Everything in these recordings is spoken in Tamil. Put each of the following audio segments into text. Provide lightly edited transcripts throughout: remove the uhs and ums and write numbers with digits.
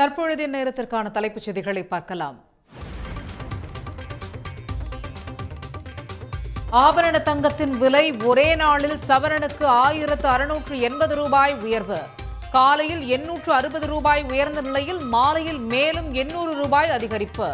தற்பொழுதைய நேரத்திற்கான தலைப்புச் செய்திகளை பார்க்கலாம். ஆபரண தங்கத்தின் விலை ஒரே நாளில் சவரனுக்கு 1680 ரூபாய் உயர்வு. காலையில் 860 ரூபாய் உயர்ந்த நிலையில் மாலையில் மேலும் 800 ரூபாய் அதிகரிப்பு.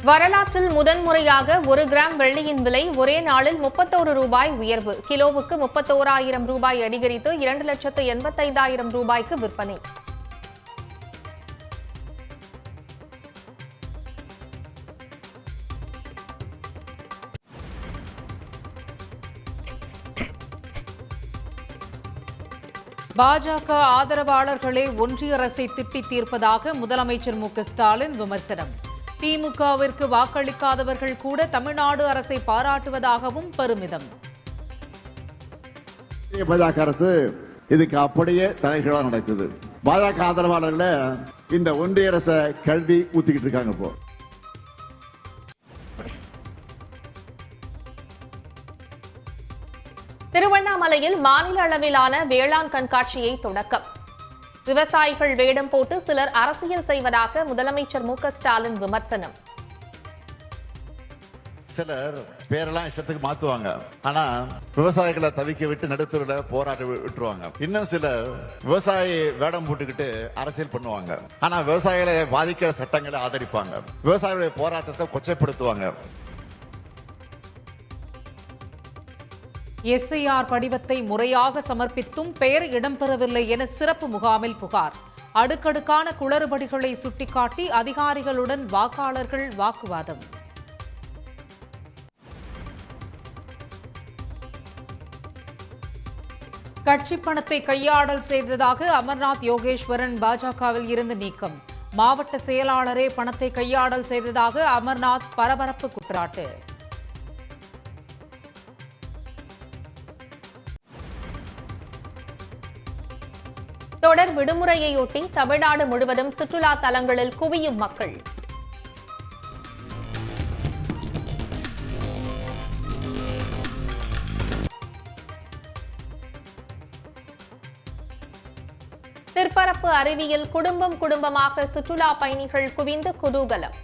வரலாற்றில் முதன்முறையாக 1 கிராம் வெள்ளியின் விலை ஒரே நாளில் 31 ரூபாய் உயர்வு. கிலோவுக்கு 31,000 ரூபாய் அதிகரித்து 2,85,000 ரூபாய்க்கு விற்பனை. பாஜக ஆதரவாளர்களே ஒன்றிய அரசை திட்டி தீர்ப்பதாக முதலமைச்சர் மு.க.ஸ்டாலின் விமர்சனம். திமுகவிற்கு வாக்களிக்காதவர்கள் கூட தமிழ்நாடு அரசை பாராட்டுவதாகவும் பெருமிதம். பாஜக அரசு இதுக்கு அப்படியே தலைகீழா நடக்குது. பாஜக ஆதரவாளர்கள இந்த ஒன்றிய அரசை கல்வி ஊத்திக்கிட்டு இருக்காங்க. இப்போ திருவண்ணாமலையில் மாநில அளவிலான வேளாண் கண்காட்சியை தொடக்கம். விவசாயிகள் வேடம் போட்டு சிலர் அரசியல் செய்வதாக முதலமைச்சர் மு.க.ஸ்டாலின் விமர்சனம். சிலர் பேரெல்லாம் இஷ்டத்துக்கு மாத்துவாங்க, ஆனா விவசாயிகளை தவிக்க விட்டு நடுத்தருட போராட்ட விட்டுருவாங்க. இன்னும் சிலர் விவசாயி வேடம் போட்டுக்கிட்டு அரசியல் பண்ணுவாங்க, ஆனா விவசாயிகளை பாதிக்கிற சட்டங்களை ஆதரிப்பாங்க, விவசாயிகளுடைய போராட்டத்தை கொச்சைப்படுத்துவாங்க. எஸ்ஐஆர் படிவத்தை முறையாக சமர்ப்பித்தும் பெயர் இடம்பெறவில்லை என சிறப்பு முகாமில் புகார். அடுக்கடுக்கான குளறுபடிகளை சுட்டிக்காட்டி அதிகாரிகளுடன் வாக்காளர்கள் வாக்குவாதம். கட்சி பணத்தை கையாடல் செய்ததாக அமர்நாத் யோகேஸ்வரன் பாஜகவில் இருந்து நீக்கம். மாவட்ட செயலாளரே பணத்தை கையாடல் செய்ததாக அமர்நாத் பரபரப்பு குற்றச்சாட்டு. தொடர் விடுமுறையொட்டி தமிழ்நாடு முழுவதும் சுற்றுலா தலங்களில் குவியும் மக்கள். திருப்பரப்பு அருவியில் குடும்பம் குடும்பமாக சுற்றுலா பயணிகள் குவிந்து குதூகலம்.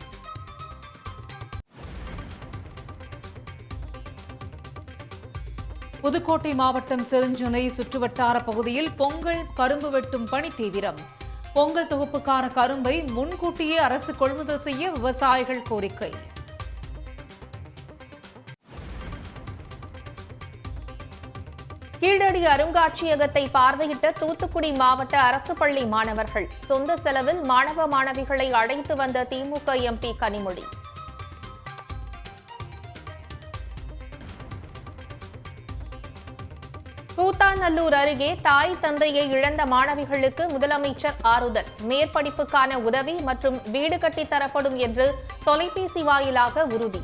புதுக்கோட்டை மாவட்டம் செருஞ்சுனை சுற்றுவட்டார பகுதியில் பொங்கல் கரும்பு வெட்டும் பணி தீவிரம். பொங்கல் தொகுப்புக்கான கரும்பை முன்கூட்டியே அரசு கொள்முதல் செய்ய விவசாயிகள் கோரிக்கை. கீழடி அருங்காட்சியகத்தை பார்வையிட்ட தூத்துக்குடி மாவட்ட அரசு பள்ளி மாணவர்கள். சொந்த செலவில் மாணவ மாணவிகளை அழைத்து வந்த திமுக எம்பி கனிமொழி. கூத்தாநல்லூர் அருகே தாய் தந்தையை இழந்த மாணவிகளுக்கு முதலமைச்சர் ஆறுதல். மேற்படிப்புக்கான உதவி மற்றும் வீடு கட்டித்தரப்படும் என்று தொலைபேசி வாயிலாக உறுதி.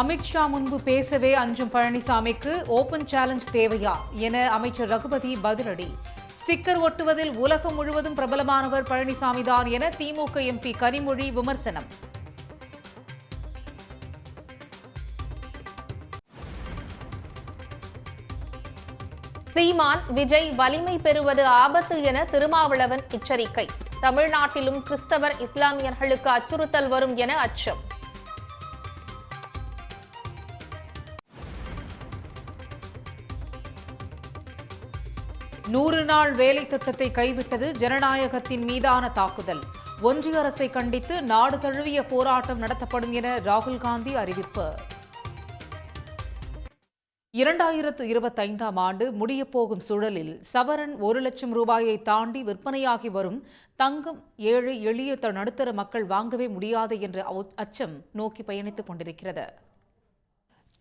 அமித்ஷா முன்பு பேசவே அஞ்சும் பழனிசாமிக்கு ஓபன் சேலஞ்ச் தேவையா என அமைச்சர் ரகுபதி பதிலடி. ஸ்டிக்கர் ஒட்டுவதில் உலகம் முழுவதும் பிரபலமானவர் பழனிசாமிதான் என திமுக எம்பி கனிமொழி விமர்சனம். சீமான் விஜய் வலிமை பெறுவது ஆபத்து என திருமாவளவன் எச்சரிக்கை. தமிழ்நாட்டிலும் கிறிஸ்தவர் இஸ்லாமியர்களுக்கு அச்சுறுத்தல் வரும் என அச்சம். நூறு நாள் வேலை திட்டத்தை கைவிட்டது ஜனநாயகத்தின் மீதான தாக்குதல். ஒன்றிய அரசை கண்டித்து நாடு தழுவிய போராட்டம் நடத்தப்படும் என ராகுல் காந்தி அறிவிப்பு. 2025ஆம் ஆண்டு முடியப்போகும் சூழலில் சவரன் 1 லட்சம் ரூபாயை தாண்டி விற்பனையாகி வரும் தங்கம் ஏழை எளிய நடுத்தர மக்கள் வாங்கவே முடியாது என்ற அச்சம் நோக்கி பயணித்துக் கொண்டிருக்கிறது.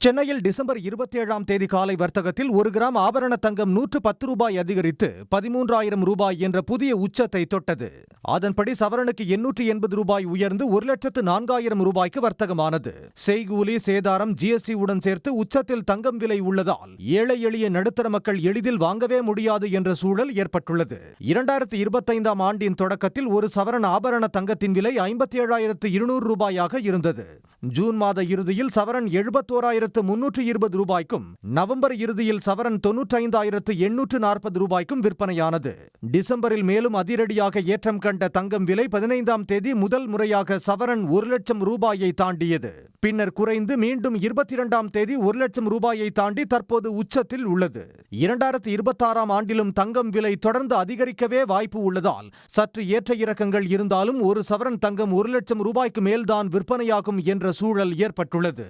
சென்னையில் டிசம்பர் 27ஆம் தேதி காலை வர்த்தகத்தில் 1 கிராம் ஆபரண தங்கம் 110 ரூபாய் அதிகரித்து 13,000 ரூபாய் என்ற புதிய உச்சத்தை தொட்டது. அதன்படி சவரனுக்கு 880 ரூபாய் உயர்ந்து 1,04,000 ரூபாய்க்கு வர்த்தகமானது. செய்கூலி சேதாரம் ஜிஎஸ்டி உடன் சேர்த்து உச்சத்தில் தங்கம் விலை உள்ளதால் ஏழை எளிய நடுத்தர மக்கள் எளிதில் வாங்கவே முடியாது என்ற சூழல் ஏற்பட்டுள்ளது. 2025ஆம் ஆண்டின் தொடக்கத்தில் ஒரு சவரன் ஆபரண தங்கத்தின் விலை 57,200 ரூபாயாக இருந்தது. ஜூன் மாத இறுதியில் சவரன் 71,320 ரூபாய்க்கும், நவம்பர் இறுதியில் சவரன் 95,840 ரூபாய்க்கும் விற்பனையானது. டிசம்பரில் மேலும் அதிரடியாக ஏற்றம் கண்ட தங்கம் விலை 15ஆம் தேதி முதல் முறையாக சவரன் 1,00,000 ரூபாயை தாண்டியது. பின்னர் குறைந்து மீண்டும் 22ஆம் தேதி 1,00,000 ரூபாயை தாண்டி தற்போது உச்சத்தில் உள்ளது. 2026ஆம் ஆண்டிலும் தங்கம் விலை தொடர்ந்து அதிகரிக்கவே வாய்ப்பு உள்ளதால் சற்று ஏற்ற இறக்கங்கள் இருந்தாலும் ஒரு சவரன் தங்கம் 1,00,000 ரூபாய்க்கு மேல்தான் விற்பனையாகும் என்ற சூழல் ஏற்பட்டுள்ளது.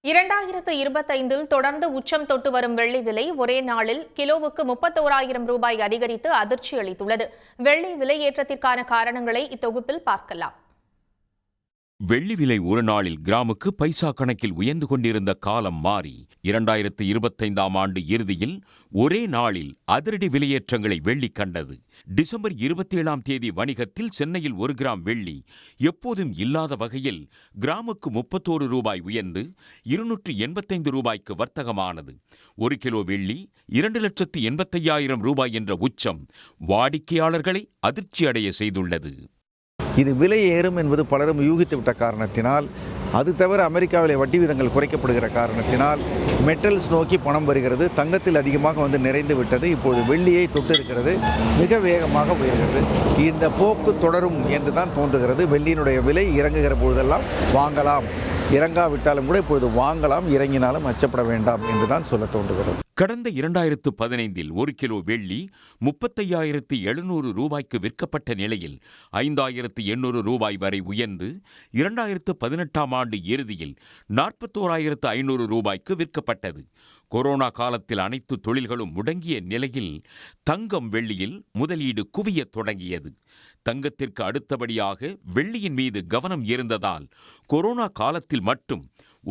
2025இல் தொடர்ந்து உச்சம் தொட்டு வரும் வெள்ளி விலை ஒரே நாளில் கிலோவுக்கு 31,000 ரூபாய் அதிகரித்து அதிர்ச்சி அளித்துள்ளது. வெள்ளி விலை ஏற்றத்திற்கான காரணங்களை இத்தொகுப்பில் பார்க்கலாம். வெள்ளி விலை ஒரு நாளில் கிராமுக்கு பைசா கணக்கில் உயர்ந்து கொண்டிருந்த காலம் மாறி 2025ஆம் ஆண்டு இறுதியில் ஒரே நாளில் அதிரடி விலையேற்றங்களை வெள்ளி கண்டது. டிசம்பர் 27ஆம் தேதி வணிகத்தில் சென்னையில் 1 கிராம் வெள்ளி எப்போதும் இல்லாத வகையில் கிராமுக்கு 31 ரூபாய் உயர்ந்து 285 ரூபாய்க்கு வர்த்தகமானது. 1 கிலோ வெள்ளி 2,85,000 ரூபாய் என்ற உச்சம் வாடிக்கையாளர்களை அதிர்ச்சியடைய செய்துள்ளது. இது விலை ஏறும் என்பது பலரும் யூகித்துவிட்ட காரணத்தினால், அது தவிர அமெரிக்காவிலே வட்டி விதங்கள் குறைக்கப்படுகிற காரணத்தினால் மெட்டல்ஸ் நோக்கி பணம் வருகிறது. தங்கத்தில் அதிகமாக வந்து நிறைந்து விட்டது. இப்போது வெள்ளியை தொட்டு இருக்கிறது. மிக வேகமாக உயர்கிறது. இந்த போக்கு தொடரும் என்று தான் தோன்றுகிறது. வெள்ளியினுடைய விலை இறங்குகிற பொழுதெல்லாம் வாங்கலாம், இறங்காவிட்டாலும் கூட இப்பொழுது வாங்கலாம், இறங்கினாலும் அச்சப்பட வேண்டாம் என்றுதான் சொல்ல தோன்றுகிறது. கடந்த 2015இல் 1 கிலோ வெள்ளி 35,700 ரூபாய்க்கு விற்கப்பட்ட நிலையில் 5,800 ரூபாய் வரை உயர்ந்து 2018ஆம் ஆண்டு இறுதியில் 41,500 ரூபாய்க்கு விற்கப்பட்டது. கொரோனா காலத்தில் அனைத்து தொழில்களும் முடங்கிய நிலையில் தங்கம் வெள்ளியில் முதலீடு குவியத் தொடங்கியது. தங்கத்திற்கு அடுத்தபடியாக வெள்ளியின் மீது கவனம் இருந்ததால் கொரோனா காலத்தில் மட்டும்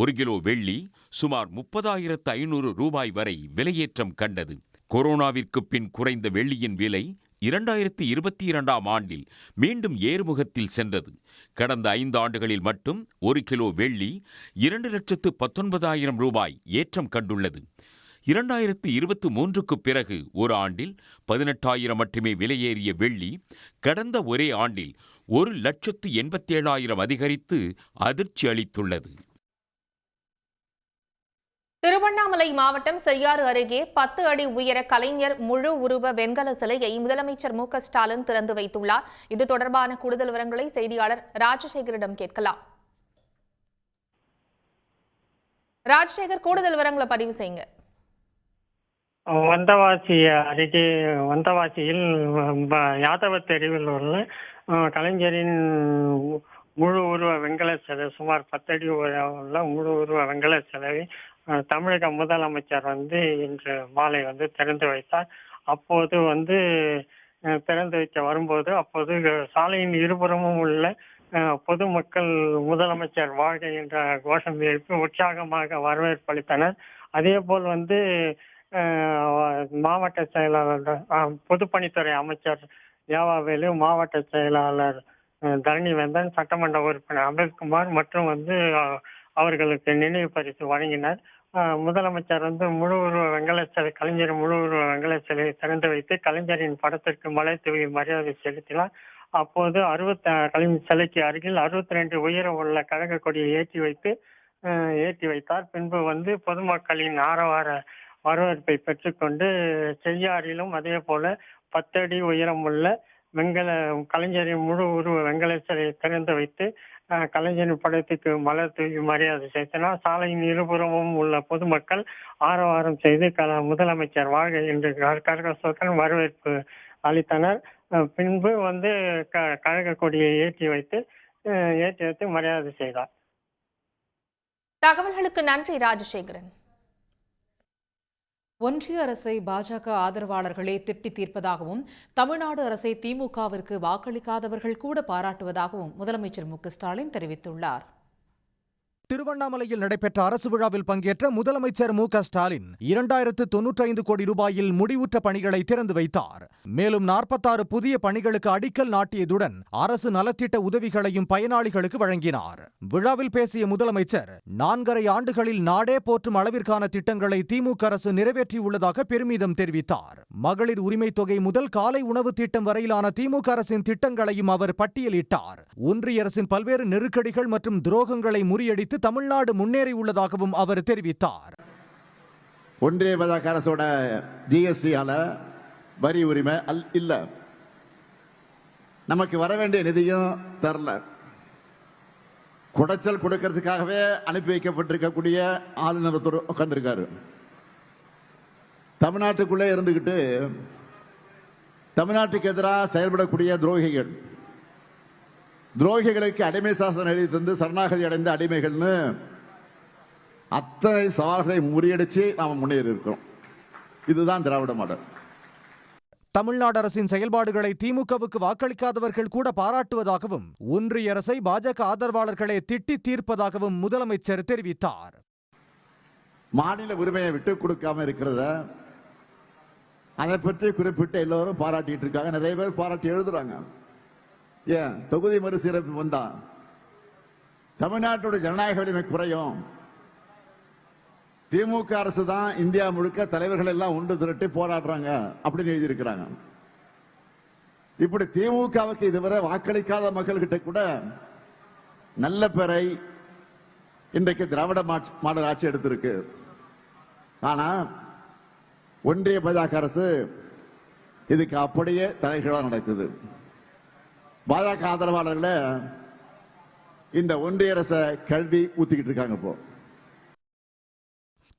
1 கிலோ வெள்ளி சுமார் 30,500 ரூபாய் வரை விலையேற்றம் கண்டது. கொரோனாவிற்கு பின் குறைந்த வெள்ளியின் விலை 2022ஆம் ஆண்டில் மீண்டும் ஏறுமுகத்தில் சென்றது. கடந்த 5 ஆண்டுகளில் மட்டும் 1 கிலோ வெள்ளி 2,19,000 ரூபாய் ஏற்றம் கண்டுள்ளது. 2023க்கு பிறகு ஒரு ஆண்டில் 18,000 மட்டுமே விலையேறிய வெள்ளி கடந்த ஒரே ஆண்டில் 1,87,000 அதிகரித்து அதிர்ச்சி அளித்துள்ளது. திருவண்ணாமலை மாவட்டம் செய்யாறு அருகே 10 அடி உயர கலைஞர் முழு உருவ வெண்கல சிலையை முதலமைச்சர் மு க ஸ்டாலின் திறந்து வைத்துள்ளார். இது தொடர்பான கூடுதல் விவரங்களை செய்தியாளர் ராஜசேகரிடம் கேட்கலாம். ராஜசேகர், கூடுதல் விவரங்களை பதிவு செய்யுங்க. வந்தவாசி அருகே வந்தவாசியில் யாதவ தெருவில் உள்ள கலைஞரின் முழு உருவ வெண்கல சிலை, சுமார் 10 அடி உள்ள முழு உருவ வெண்கல சிலை தமிழக முதலமைச்சர் இன்று மாலை திறந்து வைத்தார். அப்போது திறந்து வைக்க வரும்போது அப்போது சாலையின் இருபுறமும் உள்ள பொதுமக்கள் முதலமைச்சர் வாழ்க என்ற கோஷம் எழுப்பி உற்சாகமாக வரவேற்பு அளித்தனர். அதே போல் மாவட்ட செயலாளர் பொதுப்பணித்துறை அமைச்சர் ஏவாவேலு, மாவட்ட செயலாளர் தரணிவேந்தன், சட்டமன்ற உறுப்பினர் அம்பேத்குமார் மற்றும் அவர்களுக்கு நினைவு பரிசு வழங்கினர். முதலமைச்சர் முழு உருவ வெண்கல சிலை, கலைஞர் முழு உருவ வெண்கல சிலையை திறந்து வைத்து கலைஞரின் படத்திற்கு மலர் தூவி மரியாதை செலுத்தினார். அப்போது கலைஞர் சிலைக்கு அருகில் 62 உயரம் உள்ள கழக கொடியை ஏற்றி வைத்தார். பின்பு பொதுமக்களின் ஆரவார வரவேற்பை பெற்றுக்கொண்டு செய்யாறிலும் அதே போல 10 அடி உயரம் உள்ள கலைஞரின் முழு உருவ வெண்கல சிலையை திறந்து வைத்து கலைஞரின் படத்துக்கு மலர் தூவி மரியாதை செலுத்தினார். சாலையின் இருபுறமும் உள்ள பொதுமக்கள் ஆரவாரம் செய்து முதலமைச்சர் வாழ்க என்று கரகோஷத்துடன் வரவேற்பு அளித்தனர். பின்பு கழக கொடியை ஏற்றி வைத்து மரியாதை செய்தார். தகவல்களுக்கு நன்றி ராஜசேகரன். ஒன்றிய அரசை பாஜக ஆதரவாளர்களே திட்டி தீர்ப்பதாகவும், தமிழ்நாடு அரசை திமுகவிற்கு வாக்களிக்காதவர்கள் கூட பாராட்டுவதாகவும் முதலமைச்சர் மு க ஸ்டாலின் தெரிவித்துள்ளார். திருவண்ணாமலையில் நடைபெற்ற அரசு விழாவில் பங்கேற்ற முதலமைச்சர் மு.க.ஸ்டாலின் 2095 கோடி ரூபாயில் முடிவுற்ற பணிகளை திறந்து வைத்தார். மேலும் 46 புதிய பணிகளுக்கு அடிக்கல் நாட்டியதுடன் அரசு நலத்திட்ட உதவிகளையும் பயனாளிகளுக்கு வழங்கினார். விழாவில் பேசிய முதலமைச்சர் 4.5 ஆண்டுகளில் நாடே போற்றும் அளவிற்கான திட்டங்களை திமுக அரசு நிறைவேற்றியுள்ளதாக பெருமிதம் தெரிவித்தார். மகளிர் உரிமை தொகை முதல் காலை உணவு திட்டம் வரையிலான திமுக அரசின் திட்டங்களையும் அவர் பட்டியலிட்டார். ஒன்றிய அரசின் பல்வேறு நெருக்கடிகள் மற்றும் துரோகங்களை முறியடித்து தமிழ்நாடு முன்னேறியுள்ளதாகவும் அவர் தெரிவித்தார். ஒன்றிய பாஜக அரசோட ஜிஎஸ்டியால வரி உரிமை இல்ல, நமக்கு வர வேண்டிய நிதியும் தரல. குடைச்சல் கொடுக்கிறதுக்காகவே அனுப்பி வைக்கப்பட்டிருக்கக்கூடிய ஆளுநர் உட்கார்ந்திருக்காரு. தமிழ்நாட்டுக்குள்ளே இருந்துகிட்டு தமிழ்நாட்டுக்கு எதிராக செயல்படக்கூடிய துரோகிகளுக்கு அடிமை சாசனம் எழுதி தந்து சரணாகதி அடைந்த அடிமைகள்னு அத்தனை சவால்களை முறியடிச்சு நாம் முன்னேறி இருக்கிறோம். இதுதான் திராவிட மாடல். தமிழ்நாடு அரசின் செயல்பாடுகளை திமுகவுக்கு வாக்களிக்காதவர்கள் கூட பாராட்டுவதாகவும் ஒன்றிய அரசை பாஜக ஆதரவாளர்களே திட்டி தீர்ப்பதாகவும் முதலமைச்சர் தெரிவித்தார். மாநில உரிமையை விட்டுக் கொடுக்காம இருக்கிறத அதை பற்றி குறிப்பிட்டு எல்லோரும் பாராட்டிட்டு இருக்காங்க. நிறைய பேர் பாராட்டி எழுதுறாங்க. ஏன் தொகுதி மறுசீரமைப்பு வந்தா தமிழ்நாட்டோட ஜனநாயக வலிமை குறையும், திமுக அரசு தான் இந்தியா முழுக்க தலைவர்கள் எல்லாம் ஒன்று திரட்டி போராடுறாங்க அப்படின்னு எழுதியிருக்கிறாங்க. இப்படி திமுகவுக்கு இதுவரை வாக்களிக்காத மக்கள்கிட்ட கூட நல்ல பெயரை இன்றைக்கு திராவிட மாடல் ஆட்சி எடுத்திருக்கு. ஆனா ஒன்றிய பாஜக அரசு இதுக்கு அப்படியே தலைகீழா நடக்குது. பாஜக ஆதரவாளர்கள இந்த ஒன்றிய அரச கல்வி ஊத்திக்கிட்டு இருக்காங்க. இப்போ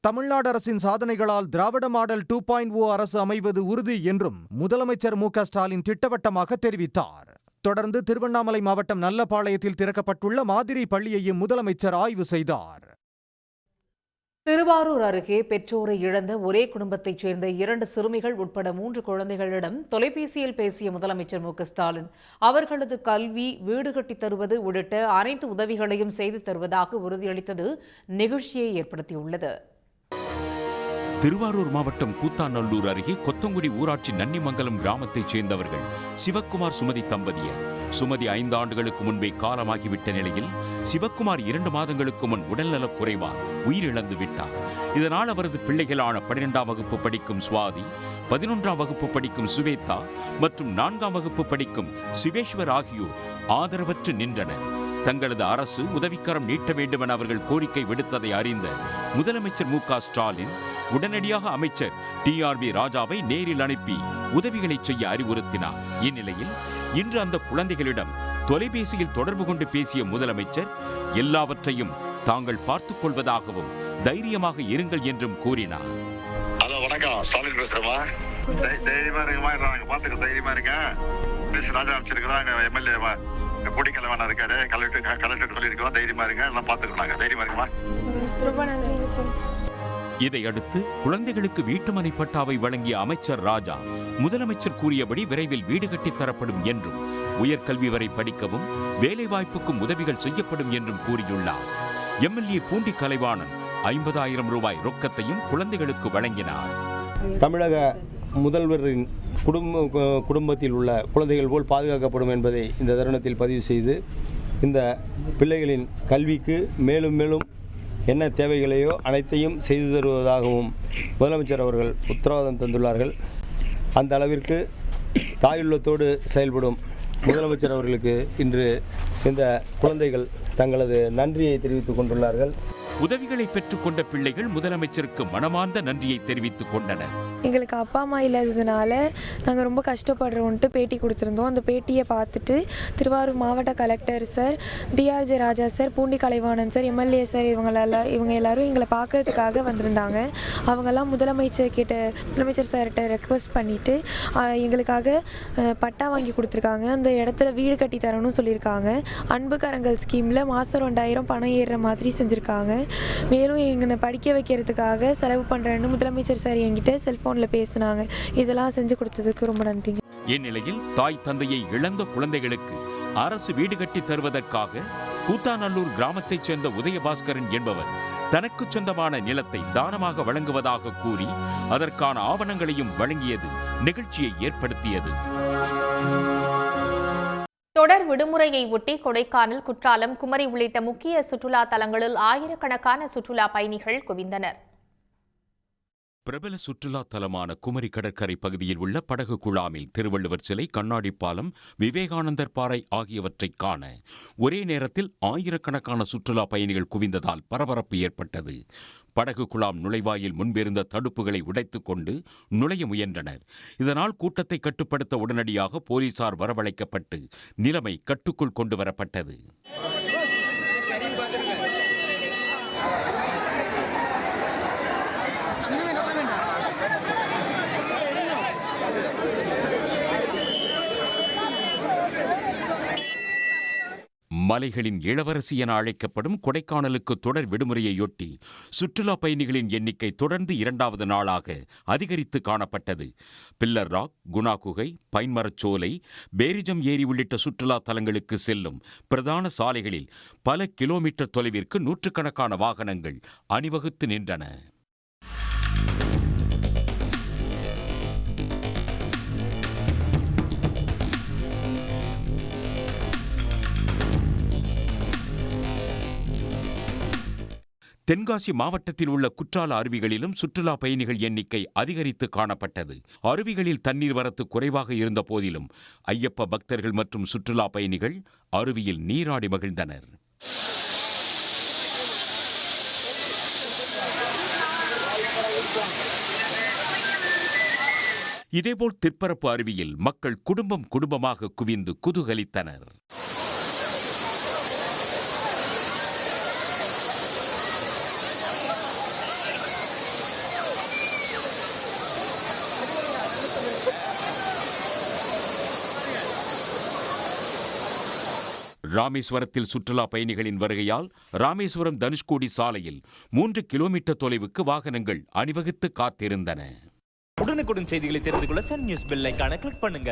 தமிழ்நாடு அரசின் சாதனைகளால் திராவிட மாடல் 2.0 அரசு அமைவது உறுதி என்றும் முதலமைச்சர் மு.க.ஸ்டாலின் திட்டவட்டமாக தெரிவித்தார். தொடர்ந்து திருவண்ணாமலை மாவட்டம் நல்லபாளையத்தில் திறக்கப்பட்டுள்ள மாதிரி பள்ளியையும் முதலமைச்சர் ஆய்வு செய்தார். திருவாரூர் அருகே பெற்றோரை இழந்த ஒரே குடும்பத்தைச் சேர்ந்த 2 சிறுமிகள் உட்பட 3 குழந்தைகளிடம் தொலைபேசியில் பேசிய முதலமைச்சர் மு.க.ஸ்டாலின் அவர்களது கல்வி, வீடு கட்டித் தருவது உள்ளிட்ட அனைத்து உதவிகளையும் செய்து தருவதாக உறுதியளித்தது நிகழ்ச்சியை ஏற்படுத்தியுள்ளது. திருவாரூர் மாவட்டம் கூத்தாநல்லூர் அருகே கொத்தங்குடி ஊராட்சி நன்னிமங்கலம் கிராமத்தைச் சேர்ந்தவர்கள் சிவக்குமார் சுமதி தம்பதியர். சுமதி 5 ஆண்டுகளுக்கு முன்பே காலமாகிவிட்ட நிலையில் சிவக்குமார் 2 மாதங்களுக்கு முன் உடல்நலக் குறைவால் உயிரிழந்து விட்டார். இதனால் அவரது பிள்ளைகளான 12ஆம் வகுப்பு படிக்கும் சுவாதி, 11ஆம் வகுப்பு படிக்கும் சுவேதா மற்றும் 4ஆம் வகுப்பு படிக்கும் சிவேஸ்வர் ஆகியோர் ஆதரவற்று நின்றனர். தங்களது அரசு உதவிக்கரம் நீட்ட வேண்டும் என அவர்கள் கோரிக்கை விடுத்ததை அறிந்த முதலமைச்சர் மு.க.ஸ்டாலின் உடனடியாக அமைச்சர் டி.ஆர்.பி. ராஜாவை நேரில் அனுப்பி உதவிகளை செய்ய அறிவுறுத்தினார். இந்நிலையில் இன்று அந்த குழந்தைகளிடம் தொலைபேசியில் தொடர்பு கொண்டு பேசிய முதலமைச்சர் எல்லாவற்றையும் தாங்கள் பார்த்துக் கொள்வதாகவும் தைரியமாக இருங்கள் என்றும் கூறினார். ஹலோ, வணக்கம். ஸ்டாலின் பேசுறேமா. தைரியமா இருக்குமா? நாங்க பாத்துக்க. தைரியமா இருக்க. ராஜா அமைச்சிருக்கிறோம். எம்எல்ஏ பொடிக்கலவான இருக்காரு. கலெக்டர் சொல்லியிருக்கோம். தைரியமா இருங்க. எல்லாம் பாத்துக்கலாம். தைரியமா இருக்குமா? ரொம்ப நன்றி சார். இதையடுத்து குழந்தைகளுக்கு வீட்டுமனை பட்டாவை வழங்கிய அமைச்சர் ராஜா முதலமைச்சர் கூறியபடி விரைவில் வீடு கட்டித் தரப்படும் என்றும் உயர்கல்வி வரை படிக்கவும் வேலைவாய்ப்புக்கும் உதவிகள் செய்யப்படும் என்றும் கூறியுள்ளார். எம்எல்ஏ பூண்டி கலைவாணன் 50,000 ரூபாய் ரொக்கத்தையும் குழந்தைகளுக்கு வழங்கினார். தமிழக முதல்வரின் குடும்பத்தில் உள்ள குழந்தைகள் போல் பாதுகாக்கப்படும் என்பதை இந்த தருணத்தில் பதிவு செய்து இந்த பிள்ளைகளின் கல்விக்கு மேலும் மேலும் என்ன தேவைகளையோ அனைத்தையும் செய்து தருவதாகவும் முதலமைச்சர் அவர்கள் உத்தரவாதம் தந்துள்ளார்கள். அந்த அளவிற்கு தாயுள்ளத்தோடு செயல்படும் முதலமைச்சர் அவர்களுக்கு இன்று இந்த குழந்தைகள் தங்களது நன்றியை தெரிவித்துக் கொண்டுள்ளார்கள். உதவிகளை பெற்றுக்கொண்ட பிள்ளைகள் முதலமைச்சருக்கு மனமார்ந்த நன்றியை தெரிவித்துக் கொண்டனர். எங்களுக்கு அப்பா அம்மா இல்லாததுனால நாங்கள் ரொம்ப கஷ்டப்படுறோன்ட்டு பேட்டி கொடுத்துருந்தோம். அந்த பேட்டியை பார்த்துட்டு திருவாரூர் மாவட்ட collector sir, TRJ Raja sir, Poondi Kalaivanan sir, MLA sir இவங்க எல்லாரும் எங்களை பார்க்கறதுக்காக வந்திருந்தாங்க. அவங்கெல்லாம் முதலமைச்சர் சார்கிட்ட ரெக்வஸ்ட் பண்ணிவிட்டு எங்களுக்காக பட்டா வாங்கி கொடுத்துருக்காங்க. அந்த இடத்துல வீடு கட்டி தரணும்னு சொல்லியிருக்காங்க. அன்பு கரங்கள் ஸ்கீமில் மாதம் 2,000 பணம் ஏறுற மாதிரி செஞ்சுருக்காங்க. மேலும் எங்களை படிக்க வைக்கிறதுக்காக செலவு பண்ணுறேன்னு முதலமைச்சர் சார் என்கிட்ட செல்ஃபோனில் பேசினாங்க. இதெல்லாம் செஞ்சு கொடுத்ததுக்கு ரொம்ப நன்றிங்க. இந்நிலையில் தாய் தந்தையை இழந்த குழந்தைகளுக்கு அரசு வீடு கட்டித் தருவதற்காக கூத்தாநல்லூர் கிராமத்தைச் சேர்ந்த உதயபாஸ்கரன் என்பவர் தனக்கு சொந்தமான நிலத்தை தானமாக வழங்குவதாக கூறி அதற்கான ஆவணங்களையும் வழங்கியது நிகழ்ச்சியை ஏற்படுத்தியது. தொடர் விடுமுறையை ஒட்டி கொடைக்கானல், குற்றாலம், குமரி உள்ளிட்ட முக்கிய சுற்றுலா தலங்களில் ஆயிரக்கணக்கான சுற்றுலா பயணிகள் குவிந்தனர். பிரபல சுற்றுலா தலமான குமரி கடற்கரை பகுதியில் உள்ள படகு குழாமில் திருவள்ளுவர் சிலை, கண்ணாடி பாலம், விவேகானந்தர் பாறை ஆகியவற்றை காண ஒரே நேரத்தில் ஆயிரக்கணக்கான சுற்றுலா பயணிகள் குவிந்ததால் பரபரப்பு ஏற்பட்டது. படகு குழாம் நுழைவாயில் முன்பிருந்த தடுப்புகளை உடைத்துக் கொண்டு நுழைய முயன்றனர். இதனால் கூட்டத்தை கட்டுப்படுத்த உடனடியாக போலீசார் வரவழைக்கப்பட்டு நிலைமை கட்டுக்குள் கொண்டு வரப்பட்டது. மலைகளின் இளவரசி என அழைக்கப்படும் கொடைக்கானலுக்கு தொடர் விடுமுறையொட்டி சுற்றுலா பயணிகளின் எண்ணிக்கை தொடர்ந்து 2வது நாளாக அதிகரித்து காணப்பட்டது. பில்லர் ராக், குணா குகை, பைன்மரச்சோலை, பேரிஜம் ஏரி உள்ளிட்ட சுற்றுலா தலங்களுக்கு செல்லும் பிரதான சாலைகளில் பல கிலோமீட்டர் தொலைவிற்கு நூற்றுக்கணக்கான வாகனங்கள் அணிவகுத்து நின்றன. தென்காசி மாவட்டத்தில் உள்ள குற்றால அருவிகளிலும் சுற்றுலா பயணிகள் எண்ணிக்கை அதிகரித்து காணப்பட்டது. அருவிகளில் தண்ணீர் வரத்து குறைவாக இருந்த போதிலும் ஐயப்ப பக்தர்கள் மற்றும் சுற்றுலா பயணிகள் அருவியில் நீராடி மகிழ்ந்தனர். இதேபோல் திற்பரப்பு அருவியில் மக்கள் குடும்பமாக குவிந்து குதூகலித்தனர். ராமேஸ்வரத்தில் சுற்றுலா பயணிகளின் வருகையால் ராமேஸ்வரம் தனுஷ்கோடி சாலையில் 3 கிலோமீட்டர் தொலைவுக்கு வாகனங்கள் அணிவகுத்து காத்திருந்தன. உடனுக்குடன் செய்திகளை தெரிந்து கொள்ள சன் நியூஸ் பெல் ஐகானை கிளிக் பண்ணுங்க.